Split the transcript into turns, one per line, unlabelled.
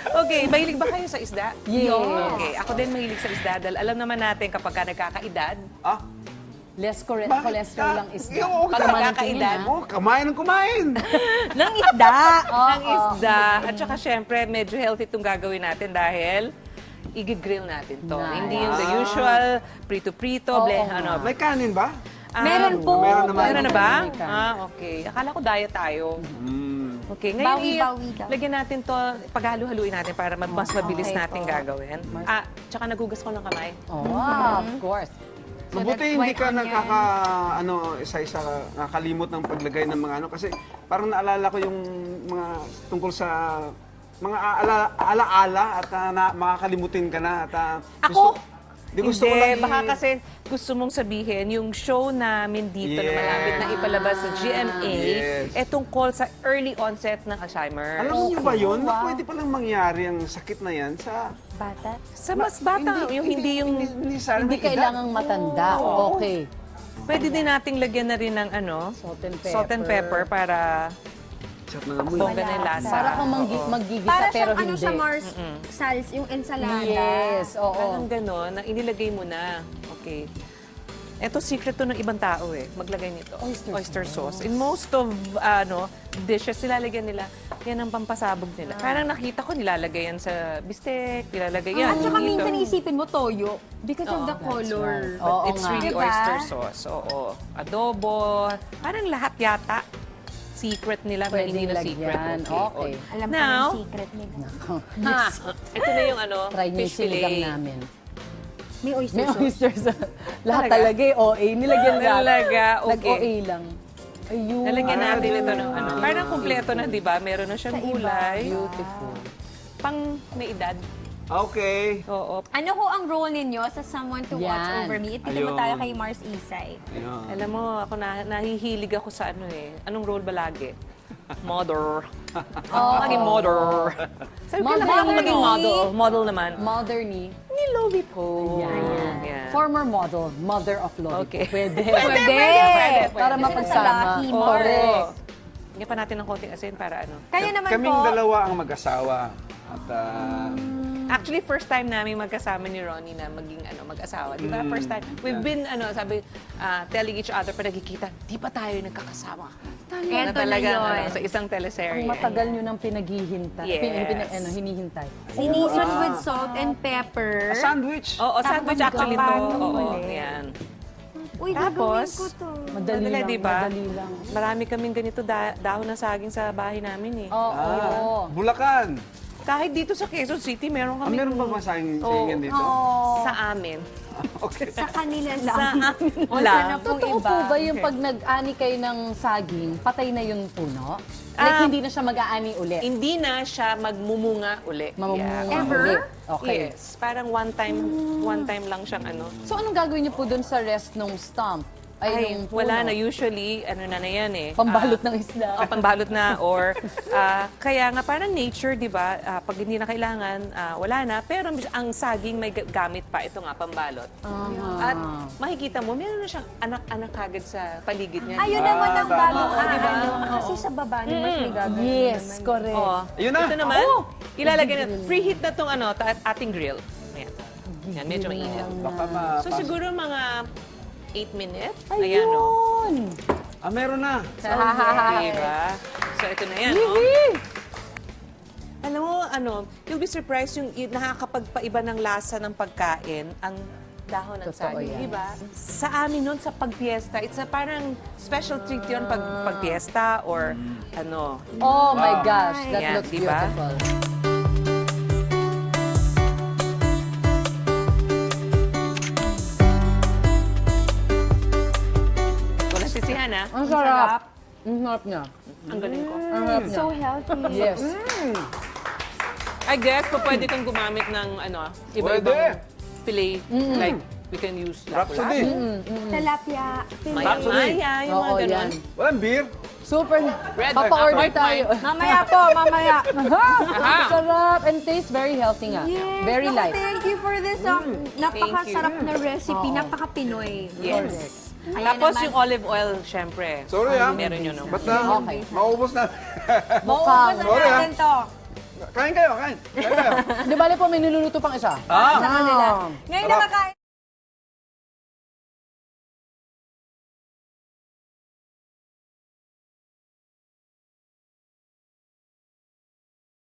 Okay, mahilig ba kayo sa isda?
Yes.
Okay, ako din mahilig sa isda dahil alam naman natin kapag ka nagkakaedad,
Ah?
Less
Bakit
cholesterol
ka?
lang isda.
Yung
pag nagkakaedad,
Oh, kumain ng kumain.
ng isda,
Oo.
ng isda. At saka syempre, medyo healthy itong gagawin natin dahil i-grill natin to.
Nice.
Hindi yung the usual prito-prito,
Oo,
ano.
May kanin ba?
Meron po.
Meron naman.
Meron na ba?
Meron ka.
Okay. Akala ko diet tayo. Okay, ngayon
Bawi-bawi daw.
lagyan natin to, paghalo-haluin natin para mas mabilis
okay
natin
po.
gagawin. Tsaka nagugas ko ng kamay.
Oh, of course.
So
Mabuti
that's
hindi
why
ka
onion.
isa-isa nakakalimot ng paglagay ng mga ano. Kasi parang naalala ko yung mga tungkol sa mga alaala at makakalimutin ka na. At,
Ako?
Di gusto ko
Hindi,
lang
baka kasi gusto mong sabihin, yung show namin dito na
Yes.
malapit na ipalabas sa GMA,
Yes.
tungkol sa early onset ng Alzheimer.
Alam niyo ba yun? Na pwede palang mangyari ang sakit na yan sa...
Bata.
Sa mas bata,
Hindi sana
Hindi
may edad.
kailangangang matanda. Okay.
pwede din nating lagyan na rin ng
Salt and pepper.
para
Sarap ng amoy.
bongga na yung lasa.
Para kang
Oo.
maggigisa
Para
pero
siyang ano
hindi.
siya, Mars, Sals, yung ensalada.
Yes, oo.
Parang gano'n, na inilagay mo na. Okay. Ito, secret to ng ibang tao eh. Maglagay nito. Oyster sauce. In most of dishes, nilalagyan nila, yan ang pampasabog nila. Parang nakita ko, nilalagay yan sa bistek, nilalagay yan.
At saka
dito.
minsan isipin mo toyo because of the color.
But
Oo
it's
nga.
really
Diba?
oyster sauce. Oo. Adobo. Parang lahat yata. Secret nila, pero hindi
Pwedeng
na secret.
lagyan. Okay.
Alam ko
Now,
yung secret nila.
ito na yung
Try niyo yung
fish
sinigang
fillet.
namin.
May oyster
May
sauce.
oyster sauce. Lahat
Talaga?
talaga eh, OA. Nilagyan lahat.
Talaga, okay.
Nag-OA lang. Ayun.
Nalagyan natin ito ng ano. Parang kumpleto na, di ba? Meron na siyang gulay.
Beautiful.
Pang may edad.
Okay.
Oo.
Ano ho ang role ninyo sa Someone to Watch
Yan.
Over Me? Ipili mo
Ayun.
tayo kay Mars Isay.
Ayun.
Alam mo, ako nahihilig ako sa ano eh. Anong role ba lagi? Mother. Maging mother. Sabi ko lang
Mother
maging
ni-
model. Model naman.
Mother ni
Ni Lovi po.
Yan. Former model, mother of Lodi.
Okay.
Pwede.
Pwede.
Para
Kasi
mapagsama.
nasa lahi mo.
Correct.
Bigyan pa natin ng konting asin para ano.
Kayo naman
Kaming
po.
dalawa ang mag-asawa. At
Actually, first time namin magkasama ni Ronnie na maging mag-asawa. Di ba? First time. We've been, telling each other pa nagkikita, di ba tayo nagkakasama?
Eto na
talaga,
yun.
sa isang teleserye.
Ang matagal nyo nang pinaghihintay.
Yes.
Hinihintay.
Seasoned with salt and pepper.
a sandwich.
Oo, sandwich
Tapos
actually to.
gapan
Oo,
ulit.
yan.
Uy,
Tapos,
gagawin ko to.
Madali
Madali,
lang,
di ba?
madali lang.
Marami kaming ganito dahon ng saging sa bahay namin eh.
Oo.
Bulacan.
Kahit dito sa Quezon City, meron kami.
Meron ba saingan dito?
Oh,
Sa amin.
Okay.
sa kanila lang.
Sa amin
Wala na
lang.
pong
Totoo
iba.
po ba yung pag nag-ani kayo ng saging, patay na yung puno?
Ah.
Like, hindi na siya mag-aani ulit?
Hindi na siya magmumunga uli.
Mamumunga
Yeah.
Ever?
ulit? Okay.
Yes. Parang one time lang siyang ano.
So, anong gagawin niyo po dun sa rest nung stump?
Ay,
nung puno?
wala na. Usually, na yan eh.
Pambalot ng isda.
Pambalot na or kaya nga parang nature, di ba? Pag hindi na kailangan, wala na. Pero ang saging may gamit pa. Ito nga, pambalot. At makikita mo, meron na siyang anak-anak kagad sa paligid niya.
Ayun naman ang
tama.
bagong
diba?
Kasi sa baba naman may gagawin
Yes,
naman.
correct.
Oh,
Ayun na.
ito naman, ilalagay na. Preheat na itong ating grill. Ayan. Yan, medyo mainit.
Baka
So siguro mga 8 minutes. Ayan, no?
Ayun!
meron na.
Diba? So ito na yan, no? Alam mo, you'll be surprised yung nakakapagpaiba ng lasa ng pagkain ang dahon ng
Totoo
saging,
yan.
di ba? Sa amin nun, sa pagpiesta, it's a parang special treat yun pag pagpiesta or ano.
Oh my gosh, that
Yan,
looks
diba?
beautiful.
Walang sisihan, ha?
Ang sarap. Ang sarap niya.
Ang galing ko.
Ang sarap niya.
So healthy.
Yes.
I guess, pwede kang gumamit ng iba-ibang fillet. Like, we can use
Rhapsody.
Tilapia, filet.
Maya, yung mga
Oo,
ganun.
yan.
Walang beer.
Super.
Red
Papa-order
white
tayo.
Mamaya po, mamaya.
Ang sarap. And taste very healthy nga.
Yes,
Very
naku,
light.
thank you for this napakasarap na recipe, napaka-Pinoy.
Yes.
Ayan
Tapos
naman.
yung olive oil, syempre.
Sorry,
Meron yun, no?
Ba't
Okay.
maubos na?
Mauubos na
Sorry,
natin to.
Kain kayo, kain. Kain kayo.
Di bale po, may niluluto pang isa.
Ah!
Sa kanila. Ngayon
Sarap.
nakakain